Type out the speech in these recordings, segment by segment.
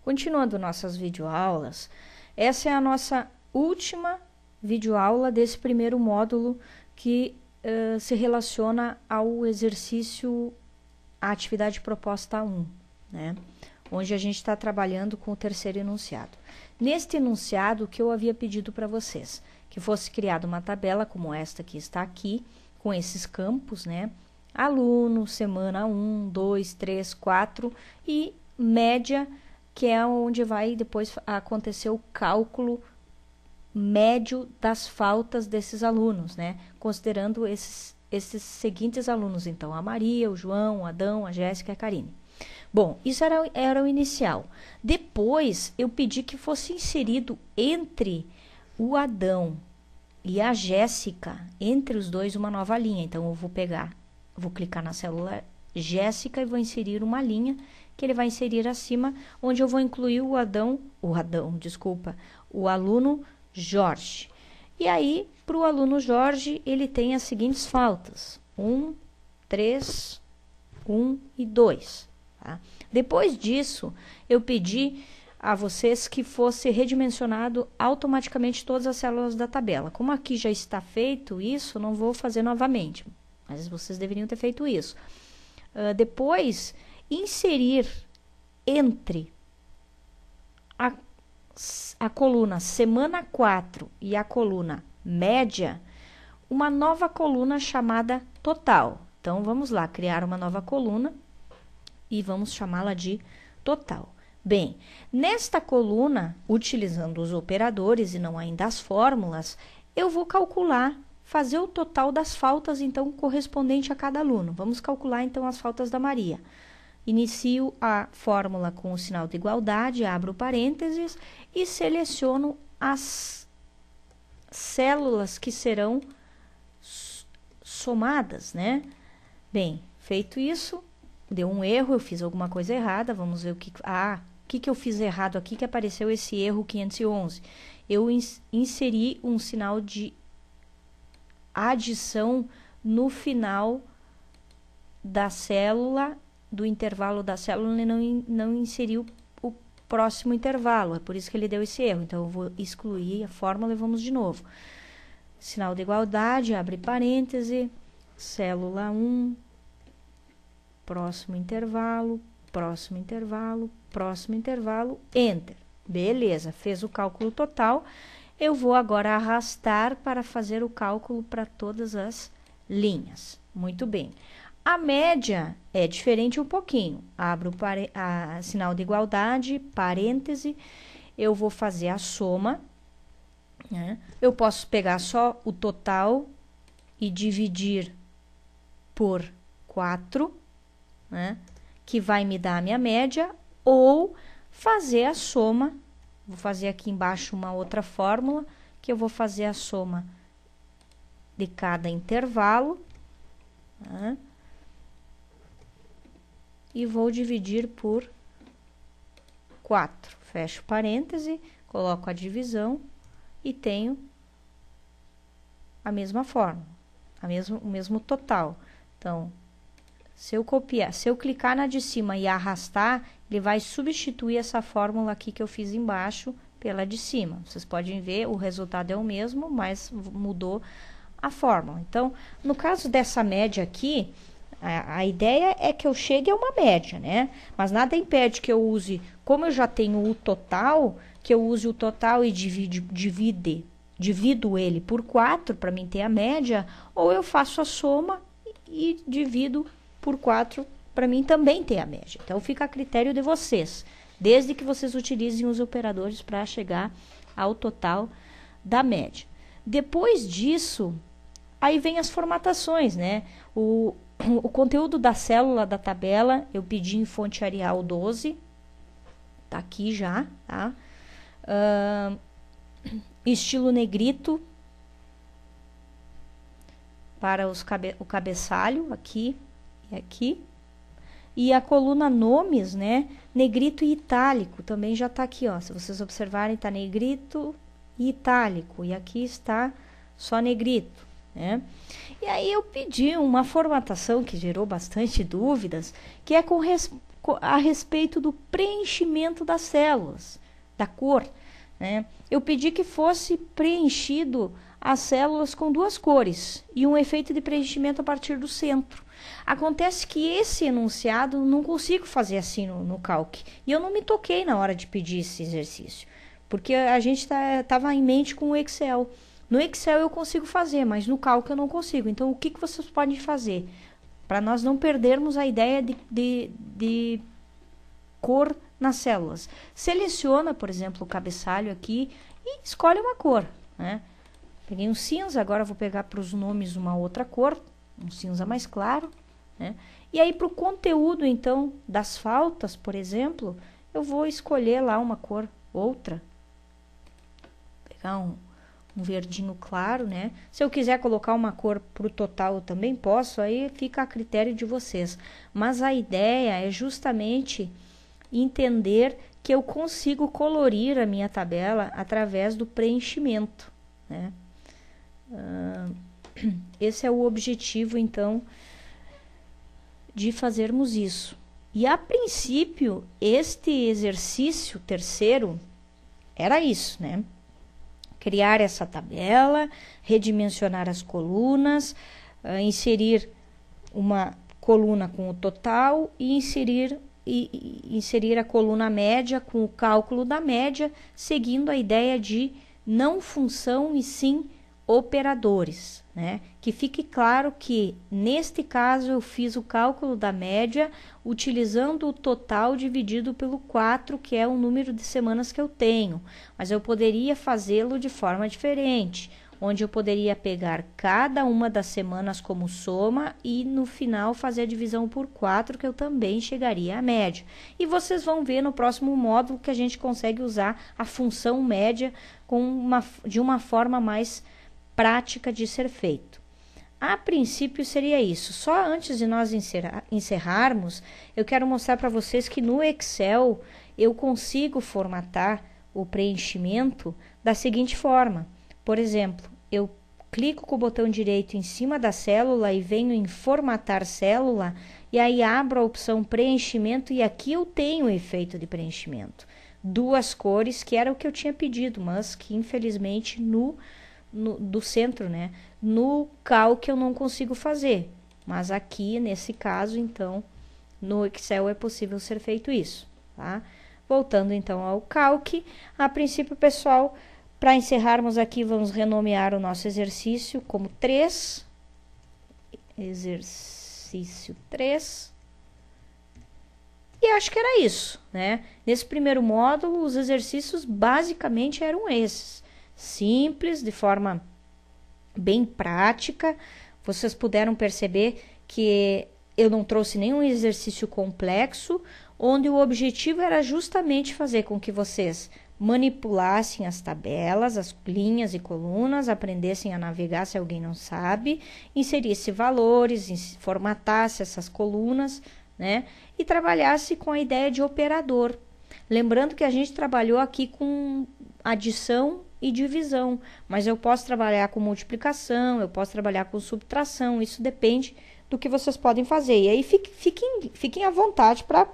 Continuando nossas videoaulas, essa é a nossa última videoaula desse primeiro módulo que se relaciona ao exercício, à atividade proposta 1, né? Onde a gente está trabalhando com o terceiro enunciado. Neste enunciado, o que eu havia pedido para vocês? Que fosse criada uma tabela como esta que está aqui, com esses campos, né? Aluno, semana 1, 2, 3, 4 e média, que é onde vai depois acontecer o cálculo médio das faltas desses alunos, né? Considerando esses seguintes alunos, então, a Maria, o João, o Adão, a Jéssica e a Karine. Bom, isso era o inicial. Depois, eu pedi que fosse inserido entre o Adão e a Jéssica, entre os dois, uma nova linha. Então, eu vou clicar na célula Jéssica e vou inserir uma linha que ele vai inserir acima, onde eu vou incluir o aluno Jorge. E aí, para o aluno Jorge, ele tem as seguintes faltas: 1, 3, 1 e 2. Tá? Depois disso, eu pedi a vocês que fosse redimensionado automaticamente todas as células da tabela. Como aqui já está feito isso, não vou fazer novamente, mas vocês deveriam ter feito isso. Depois, inserir entre a coluna semana 4 e a coluna média, uma nova coluna chamada total. Então, vamos lá, criar uma nova coluna e vamos chamá-la de total. Bem, nesta coluna, utilizando os operadores e não ainda as fórmulas, eu vou calcular, fazer o total das faltas, então, correspondente a cada aluno. Vamos calcular, então, as faltas da Maria. Inicio a fórmula com o sinal de igualdade, abro parênteses e seleciono as células que serão somadas, né? Bem, feito isso, deu um erro, eu fiz alguma coisa errada, vamos ver o que eu fiz errado aqui que apareceu esse erro 511. Eu inseri um sinal de adição no final da célula, do intervalo da célula, e não inseriu o próximo intervalo, é por isso que ele deu esse erro. Então, eu vou excluir a fórmula e vamos de novo. Sinal de igualdade, abre parêntese, célula 1, próximo intervalo, próximo intervalo, próximo intervalo, enter. Beleza, fez o cálculo total. Eu vou agora arrastar para fazer o cálculo para todas as linhas. Muito bem. A média é diferente um pouquinho. Abro sinal de igualdade, parêntese, eu vou fazer a soma, né? Eu posso pegar só o total e dividir por 4, né? Que vai me dar a minha média, ou fazer a soma. Vou fazer aqui embaixo uma outra fórmula, que eu vou fazer a soma de cada intervalo, né? E vou dividir por 4. Fecho parêntese, coloco a divisão e tenho a mesma fórmula, o mesmo total. Então, se eu clicar na de cima e arrastar, ele vai substituir essa fórmula aqui que eu fiz embaixo pela de cima. Vocês podem ver, o resultado é o mesmo, mas mudou a fórmula. Então, no caso dessa média aqui, a ideia é que eu chegue a uma média, né? Mas nada impede que eu use, como eu já tenho o total, que eu use o total e divido ele por 4 para mim ter a média, ou eu faço a soma e divido por 4 para mim também ter a média. Então, fica a critério de vocês, desde que vocês utilizem os operadores para chegar ao total da média. Depois disso, aí vem as formatações, né? O conteúdo da célula da tabela, eu pedi em fonte Arial 12, tá aqui já, tá? Estilo negrito para o cabeçalho, aqui e aqui. E a coluna nomes, né? Negrito e itálico, também já tá aqui, ó. Se vocês observarem, tá negrito e itálico. E aqui está só negrito, né? E aí eu pedi uma formatação que gerou bastante dúvidas, que é com a respeito do preenchimento das células, da cor, né? Eu pedi que fosse preenchido as células com 2 cores e um efeito de preenchimento a partir do centro. Acontece que esse enunciado não consigo fazer assim no Calc. E eu não me toquei na hora de pedir esse exercício, porque a gente estava em mente com o Excel. No Excel eu consigo fazer, mas no Calc eu não consigo. Então, o que vocês podem fazer? Para nós não perdermos a ideia de cor nas células. Seleciona, por exemplo, o cabeçalho aqui e escolhe uma cor, né? Peguei um cinza, agora vou pegar para os nomes uma outra cor, um cinza mais claro, né? E aí para o conteúdo, então, das faltas, por exemplo, eu vou escolher lá uma cor outra. Pegar um verdinho claro, né? Se eu quiser colocar uma cor para o total, eu também posso, aí fica a critério de vocês. Mas a ideia é justamente entender que eu consigo colorir a minha tabela através do preenchimento, né? Esse é o objetivo, então, de fazermos isso. E, a princípio, este exercício terceiro era isso, né? Criar essa tabela, redimensionar as colunas, inserir uma coluna com o total e inserir a coluna média com o cálculo da média, seguindo a ideia de não função e sim operadores, né? Que fique claro que, neste caso, eu fiz o cálculo da média utilizando o total dividido pelo 4, que é o número de semanas que eu tenho. Mas eu poderia fazê-lo de forma diferente, onde eu poderia pegar cada uma das semanas como soma e, no final, fazer a divisão por 4, que eu também chegaria à média. E vocês vão ver no próximo módulo que a gente consegue usar a função média de uma forma mais prática de ser feito. A princípio seria isso. Só antes de nós encerrarmos, eu quero mostrar para vocês que no Excel eu consigo formatar o preenchimento da seguinte forma. Por exemplo, eu clico com o botão direito em cima da célula e venho em formatar célula, e aí abro a opção preenchimento e aqui eu tenho o efeito de preenchimento. 2 cores, que era o que eu tinha pedido, mas que infelizmente do centro, né? No Calc eu não consigo fazer, mas aqui, nesse caso, então, no Excel é possível ser feito isso, tá? Voltando, então, ao Calc, a princípio, pessoal, para encerrarmos aqui, vamos renomear o nosso exercício como 3, exercício 3, e acho que era isso, né? Nesse primeiro módulo, os exercícios basicamente eram esses. Simples, de forma bem prática. Vocês puderam perceber que eu não trouxe nenhum exercício complexo, onde o objetivo era justamente fazer com que vocês manipulassem as tabelas, as linhas e colunas, aprendessem a navegar se alguém não sabe, inserisse valores, formatasse essas colunas, né? E trabalhasse com a ideia de operador. Lembrando que a gente trabalhou aqui com adição e divisão, mas eu posso trabalhar com multiplicação, eu posso trabalhar com subtração, isso depende do que vocês podem fazer. E aí fiquem à vontade para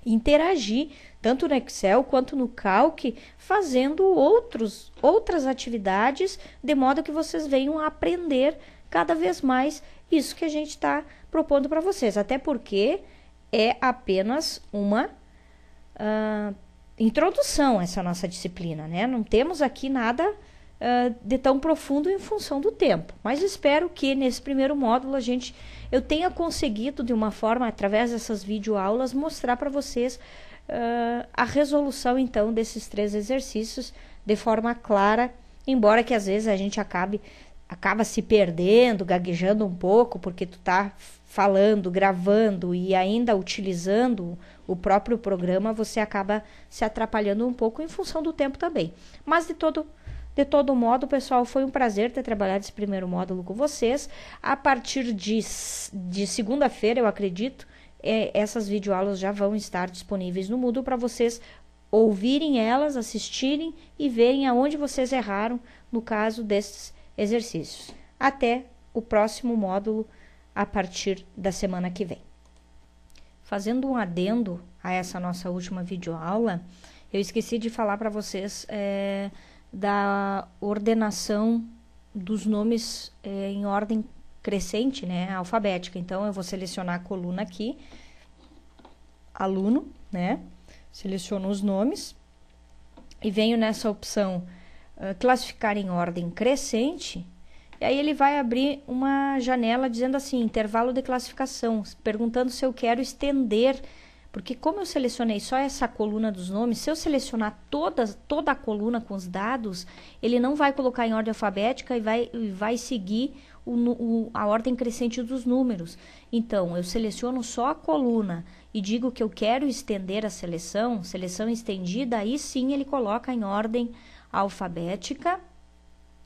interagir, tanto no Excel quanto no Calc, fazendo outras atividades, de modo que vocês venham a aprender cada vez mais isso que a gente está propondo para vocês, até porque é apenas uma introdução a essa nossa disciplina, né? Não temos aqui nada de tão profundo em função do tempo, mas espero que nesse primeiro módulo eu tenha conseguido, de uma forma, através dessas videoaulas, mostrar para vocês a resolução, então, desses 3 exercícios de forma clara, embora que às vezes a gente acaba se perdendo, gaguejando um pouco, porque tu tá falando, gravando e ainda utilizando o próprio programa, você acaba se atrapalhando um pouco em função do tempo também. Mas de todo modo, pessoal, foi um prazer ter trabalhado esse primeiro módulo com vocês. A partir de segunda-feira, eu acredito, essas videoaulas já vão estar disponíveis no Moodle para vocês ouvirem elas, assistirem e verem aonde vocês erraram no caso desses exercícios. Até o próximo módulo a partir da semana que vem. fazendo um adendo a essa nossa última videoaula, eu esqueci de falar para vocês da ordenação dos nomes em ordem crescente, né, alfabética. Então, eu vou selecionar a coluna aqui, aluno, né, seleciono os nomes e venho nessa opção classificar em ordem crescente, e aí ele vai abrir uma janela dizendo assim, intervalo de classificação, perguntando se eu quero estender, porque como eu selecionei só essa coluna dos nomes, se eu selecionar toda a coluna com os dados, ele não vai colocar em ordem alfabética e vai seguir a ordem crescente dos números. Então, eu seleciono só a coluna e digo que eu quero estender a seleção estendida, aí sim ele coloca em ordem alfabética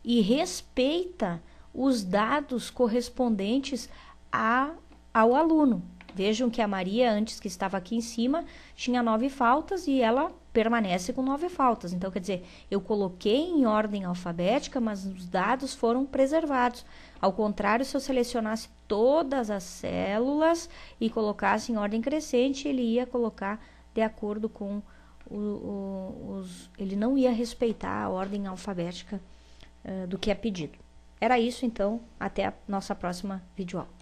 e respeita os dados correspondentes ao aluno. Vejam que a Maria, antes que estava aqui em cima, tinha 9 faltas e ela permanece com 9 faltas. Então, quer dizer, eu coloquei em ordem alfabética, mas os dados foram preservados. Ao contrário, se eu selecionasse todas as células e colocasse em ordem crescente, ele ia colocar de acordo com ele não ia respeitar a ordem alfabética do que é pedido. Era isso, então. Até a nossa próxima videoaula.